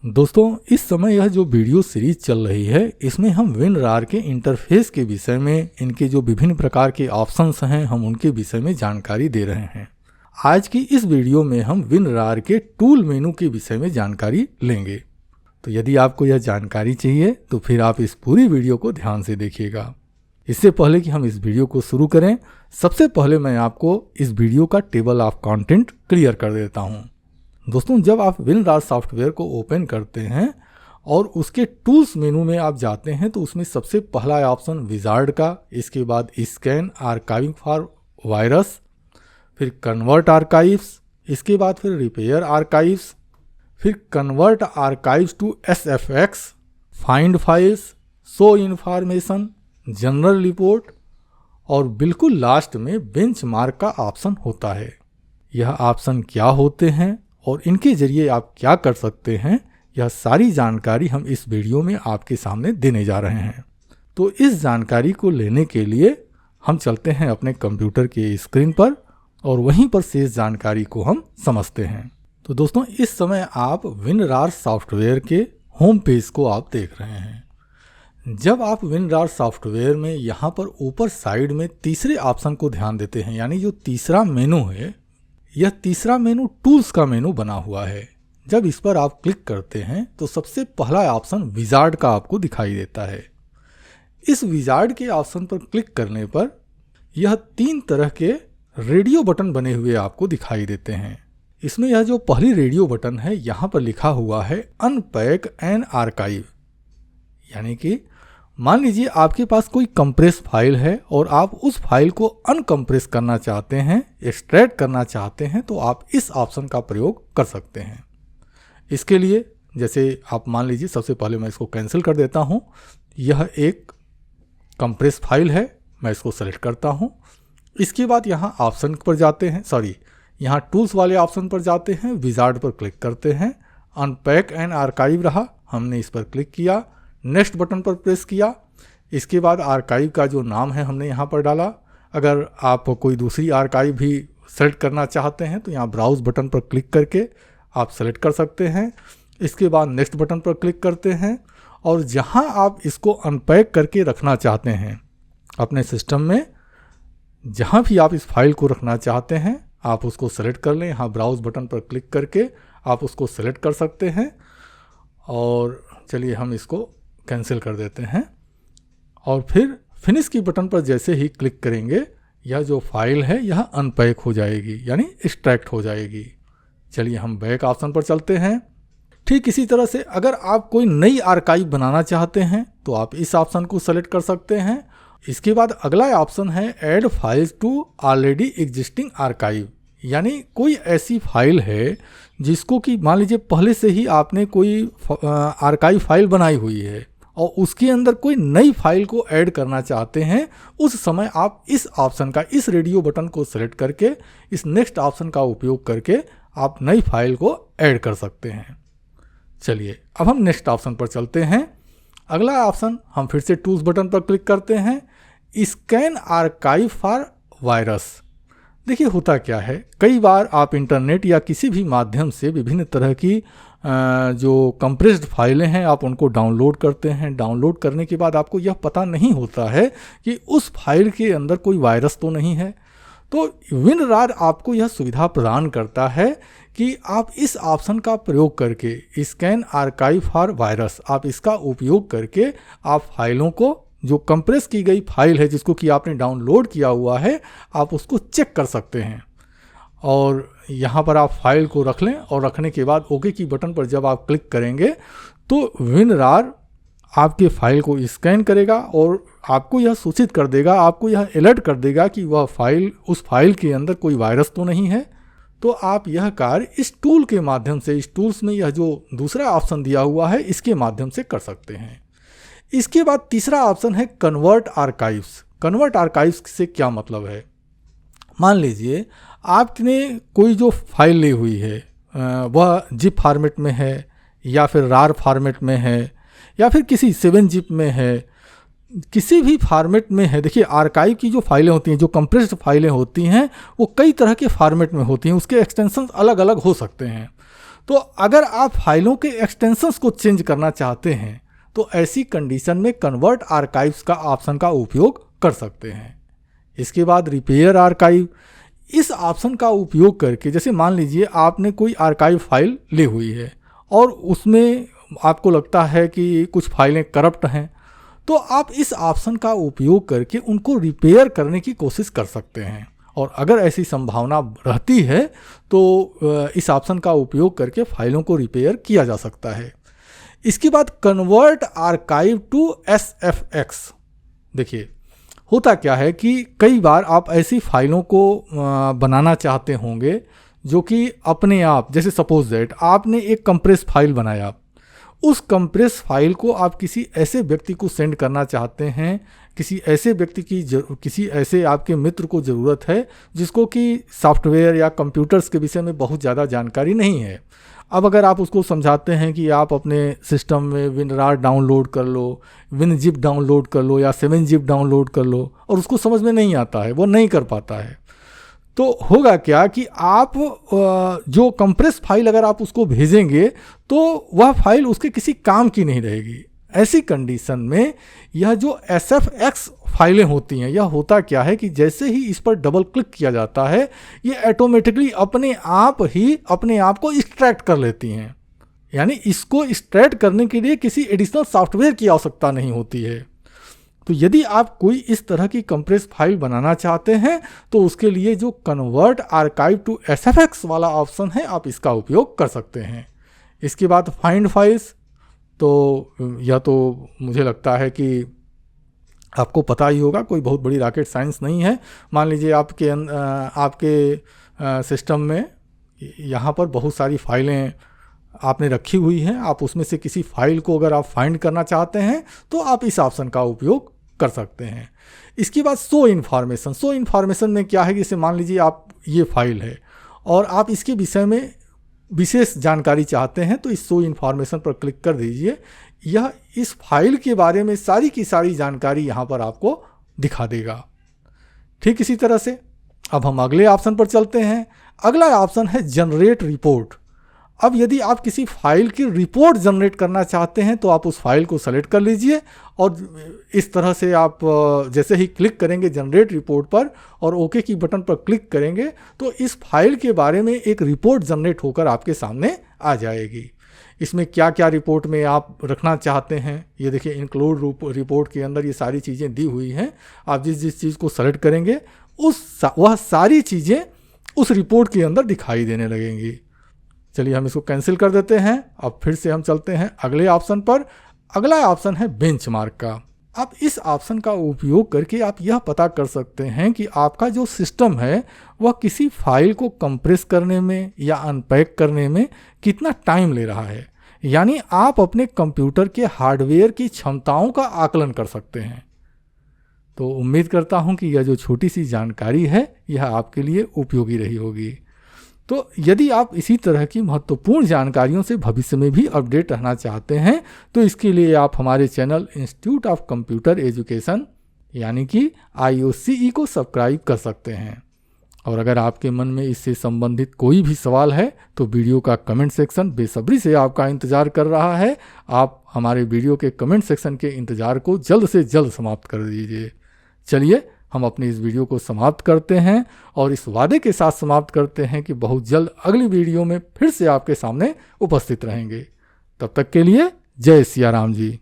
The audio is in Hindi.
दोस्तों, इस समय यह जो वीडियो सीरीज चल रही है इसमें हम WinRAR के इंटरफेस के विषय में, इनके जो विभिन्न प्रकार के ऑप्शंस हैं हम उनके विषय में जानकारी दे रहे हैं। आज की इस वीडियो में हम WinRAR के टूल मेनू के विषय में जानकारी लेंगे। तो यदि आपको यह जानकारी चाहिए तो फिर आप इस पूरी वीडियो को ध्यान से देखिएगा। इससे पहले कि हम इस वीडियो को शुरू करें, सबसे पहले मैं आपको इस वीडियो का टेबल ऑफ कंटेंट क्लियर कर देता हूँ। दोस्तों, जब आप WinRAR सॉफ्टवेयर को ओपन करते हैं और उसके टूल्स मेनू में आप जाते हैं तो उसमें सबसे पहला ऑप्शन विजार्ड का, इसके बाद स्कैन आर्काइविंग फॉर वायरस, फिर कन्वर्ट आर्काइव्स, इसके बाद फिर रिपेयर आर्काइव्स, फिर convert archives to SFX, find files, show information, general report और बिल्कुल लास्ट में बेंचमार्क का ऑप्शन होता है। यह ऑप्शन क्या होते हैं और इनके जरिए आप क्या कर सकते हैं, यह सारी जानकारी हम इस वीडियो में आपके सामने देने जा रहे हैं। तो इस जानकारी को लेने के लिए हम चलते हैं अपने कंप्यूटर के स्क्रीन पर और वहीं पर शेष जानकारी को हम समझते हैं। तो दोस्तों, इस समय आप WinRAR सॉफ्टवेयर के होम पेज को आप देख रहे हैं। जब आप WinRAR सॉफ्टवेयर में यहाँ पर ऊपर साइड में तीसरे ऑप्शन को ध्यान देते हैं, यानी जो तीसरा मेनू है, यह तीसरा मेनू टूल्स का मेनू बना हुआ है। जब इस पर आप क्लिक करते हैं तो सबसे पहला ऑप्शन विजार्ड का आपको दिखाई देता है। इस विजार्ड के ऑप्शन पर क्लिक करने पर यह 3 तरह के रेडियो बटन बने हुए आपको दिखाई देते हैं। इसमें यह जो पहली रेडियो बटन है, यहाँ पर लिखा हुआ है अनपैक एंड आर्काइव, यानी कि मान लीजिए आपके पास कोई कंप्रेस फाइल है और आप उस फाइल को अनकंप्रेस करना चाहते हैं, एक्सट्रैक्ट करना चाहते हैं, तो आप इस ऑप्शन का प्रयोग कर सकते हैं। इसके लिए जैसे आप मान लीजिए, सबसे पहले मैं इसको कैंसिल कर देता हूं। यह एक कंप्रेस फाइल है, मैं इसको सेलेक्ट करता हूं। इसके बाद यहाँ ऑप्शन पर जाते हैं, यहाँ टूल्स वाले ऑप्शन पर जाते हैं, विजार्ड पर क्लिक करते हैं, अनपैक एंड आर्काइव रहा, हमने इस पर क्लिक किया, नेक्स्ट बटन पर प्रेस किया। इसके बाद आर्काइव का जो नाम है हमने यहाँ पर डाला। अगर आप कोई दूसरी आर्काइव भी सेलेक्ट करना चाहते हैं तो यहाँ ब्राउज बटन पर क्लिक करके आप सेलेक्ट कर सकते हैं। इसके बाद नेक्स्ट बटन पर क्लिक करते हैं और जहाँ आप इसको अनपैक करके रखना चाहते हैं अपने सिस्टम में, जहाँ भी आप इस फाइल को रखना चाहते हैं आप उसको सेलेक्ट कर लें। यहाँ ब्राउज बटन पर क्लिक करके आप उसको सेलेक्ट कर सकते हैं और चलिए हम इसको कैंसिल कर देते हैं और फिर फिनिश की बटन पर जैसे ही क्लिक करेंगे यह जो फाइल है यह अनपैक हो जाएगी, यानी एक्सट्रैक्ट हो जाएगी। चलिए हम बैक ऑप्शन पर चलते हैं। ठीक इसी तरह से अगर आप कोई नई आर्काइव बनाना चाहते हैं तो आप इस ऑप्शन को सेलेक्ट कर सकते हैं। इसके बाद अगला ऑप्शन है add files to already existing archive, यानी कोई ऐसी फाइल है जिसको कि मान लीजिए पहले से ही आपने कोई आर्काइव फाइल बनाई हुई है और उसके अंदर कोई नई फाइल को ऐड करना चाहते हैं, उस समय आप इस ऑप्शन का, इस रेडियो बटन को सेलेक्ट करके इस नेक्स्ट ऑप्शन का उपयोग करके आप नई फाइल को ऐड कर सकते हैं। चलिए अब हम नेक्स्ट ऑप्शन पर चलते हैं। अगला ऑप्शन हम फिर से टूल्स बटन पर क्लिक करते हैं, स्कैन आर्काइव फॉर वायरस। देखिए होता क्या है, कई बार आप इंटरनेट या किसी भी माध्यम से विभिन्न तरह की जो कंप्रेस्ड फाइलें हैं आप उनको डाउनलोड करते हैं। डाउनलोड करने के बाद आपको यह पता नहीं होता है कि उस फाइल के अंदर कोई वायरस तो नहीं है। तो WinRAR आपको यह सुविधा प्रदान करता है कि आप इस ऑप्शन का प्रयोग करके स्कैन आर्काइव फॉर वायरस, आप इसका उपयोग करके आप फाइलों को, जो कंप्रेस की गई फाइल है जिसको कि आपने डाउनलोड किया हुआ है, आप उसको चेक कर सकते हैं और यहाँ पर आप फाइल को रख लें और रखने के बाद ओके की बटन पर जब आप क्लिक करेंगे तो WinRAR आपके फाइल को स्कैन करेगा और आपको यह सूचित कर देगा, आपको यह अलर्ट कर देगा कि वह फाइल, उस फाइल के अंदर कोई वायरस तो नहीं है। तो आप यह कार्य इस टूल के माध्यम से, इस टूल्स में यह जो दूसरा ऑप्शन दिया हुआ है इसके माध्यम से कर सकते हैं। इसके बाद तीसरा ऑप्शन है कन्वर्ट आर्काइव्स। कन्वर्ट आर्काइव्स से क्या मतलब है, मान लीजिए आपने कोई जो फाइल ली हुई है वह जिप फॉर्मेट में है या फिर रार फॉर्मेट में है या फिर किसी 7 जिप में है, किसी भी फॉर्मेट में है। देखिए आर्काइव की जो फाइलें होती हैं, जो कंप्रेस्ड फाइलें होती हैं, वो कई तरह के फॉर्मेट में होती हैं, उसके एक्सटेंशन अलग अलग हो सकते हैं। तो अगर आप फाइलों के एक्सटेंशंस को चेंज करना चाहते हैं तो ऐसी कंडीशन में कन्वर्ट आर्काइव्स का ऑप्शन का उपयोग कर सकते हैं। इसके बाद रिपेयर आर्काइव, इस ऑप्शन का उपयोग करके जैसे मान लीजिए आपने कोई आर्काइव फाइल ली हुई है और उसमें आपको लगता है कि कुछ फाइलें करप्ट हैं, तो आप इस ऑप्शन का उपयोग करके उनको रिपेयर करने की कोशिश कर सकते हैं। और अगर ऐसी संभावना रहती है तो इस ऑप्शन का उपयोग करके फाइलों को रिपेयर किया जा सकता है। इसके बाद कन्वर्ट आर्काइव टू SFX। देखिए होता क्या है कि कई बार आप ऐसी फाइलों को बनाना चाहते होंगे जो कि अपने आप, जैसे सपोज दैट आपने एक कंप्रेस फाइल बनाया, उस कंप्रेस फाइल को आप किसी ऐसे व्यक्ति को सेंड करना चाहते हैं, किसी ऐसे व्यक्ति की किसी ऐसे आपके मित्र को ज़रूरत है जिसको कि सॉफ्टवेयर या कंप्यूटर्स के विषय में बहुत ज़्यादा जानकारी नहीं है। अब अगर आप उसको समझाते हैं कि आप अपने सिस्टम में WinRAR डाउनलोड कर लो, WinZip डाउनलोड कर लो या 7zip डाउनलोड कर लो, और उसको समझ में नहीं आता है, वो नहीं कर पाता है, तो होगा क्या कि आप जो कंप्रेस फाइल अगर आप उसको भेजेंगे तो वह फाइल उसके किसी काम की नहीं रहेगी। ऐसी कंडीशन में यह जो SFX फाइलें होती हैं, यह होता क्या है कि जैसे ही इस पर डबल क्लिक किया जाता है ये ऑटोमेटिकली अपने आप को एक्सट्रैक्ट कर लेती हैं। यानी इसको एक्सट्रैक्ट करने के लिए किसी एडिशनल सॉफ्टवेयर की आवश्यकता नहीं होती है। तो यदि आप कोई इस तरह की कंप्रेस फाइल बनाना चाहते हैं तो उसके लिए जो कन्वर्ट आर्काइव टू SFX वाला ऑप्शन है, आप इसका उपयोग कर सकते हैं। इसके बाद फाइंड फाइल्स, तो यह तो मुझे लगता है कि आपको पता ही होगा, कोई बहुत बड़ी रॉकेट साइंस नहीं है। मान लीजिए आपके सिस्टम में यहाँ पर बहुत सारी फाइलें आपने रखी हुई हैं, आप उसमें से किसी फाइल को अगर आप फाइंड करना चाहते हैं तो आप इस ऑप्शन का उपयोग कर सकते हैं। इसके बाद शो इन्फॉर्मेशन में क्या है कि जैसे मान लीजिए आप ये फाइल है और आप इसके विषय में विशेष जानकारी चाहते हैं तो इस शो इन्फॉर्मेशन पर क्लिक कर दीजिए। यह इस फाइल के बारे में सारी की सारी जानकारी यहाँ पर आपको दिखा देगा। ठीक इसी तरह से अब हम अगले ऑप्शन पर चलते हैं। अगला ऑप्शन है जनरेट रिपोर्ट। अब यदि आप किसी फाइल की रिपोर्ट जनरेट करना चाहते हैं तो आप उस फाइल को सेलेक्ट कर लीजिए और इस तरह से आप जैसे ही क्लिक करेंगे जनरेट रिपोर्ट पर और ओके की बटन पर क्लिक करेंगे तो इस फाइल के बारे में एक रिपोर्ट जनरेट होकर आपके सामने आ जाएगी। इसमें क्या क्या रिपोर्ट में आप रखना चाहते हैं, ये देखिए इंक्लूड रिपोर्ट के अंदर ये सारी चीज़ें दी हुई हैं। आप जिस चीज़ को सेलेक्ट करेंगे वह सारी चीज़ें उस रिपोर्ट के अंदर दिखाई देने लगेंगी। चलिए हम इसको कैंसिल कर देते हैं। अब फिर से हम चलते हैं अगले ऑप्शन पर। अगला ऑप्शन है बेंचमार्क का। अब इस ऑप्शन का उपयोग करके आप यह पता कर सकते हैं कि आपका जो सिस्टम है वह किसी फाइल को कंप्रेस करने में या अनपैक करने में कितना टाइम ले रहा है। यानी आप अपने कंप्यूटर के हार्डवेयर की क्षमताओं का आकलन कर सकते हैं। तो उम्मीद करता हूं कि यह जो छोटी सी जानकारी है यह आपके लिए उपयोगी रही होगी। तो यदि आप इसी तरह की महत्वपूर्ण जानकारियों से भविष्य में भी अपडेट रहना चाहते हैं तो इसके लिए आप हमारे channel institute of computer education यानी कि IOCE को सब्सक्राइब कर सकते हैं। और अगर आपके मन में इससे संबंधित कोई भी सवाल है तो वीडियो का कमेंट सेक्शन बेसब्री से आपका इंतज़ार कर रहा है। आप हमारे वीडियो के कमेंट सेक्शन के इंतज़ार को जल्द से जल्द समाप्त कर दीजिए। चलिए हम अपनी इस वीडियो को समाप्त करते हैं और इस वादे के साथ समाप्त करते हैं कि बहुत जल्द अगली वीडियो में फिर से आपके सामने उपस्थित रहेंगे। तब तक के लिए जय सिया राम जी।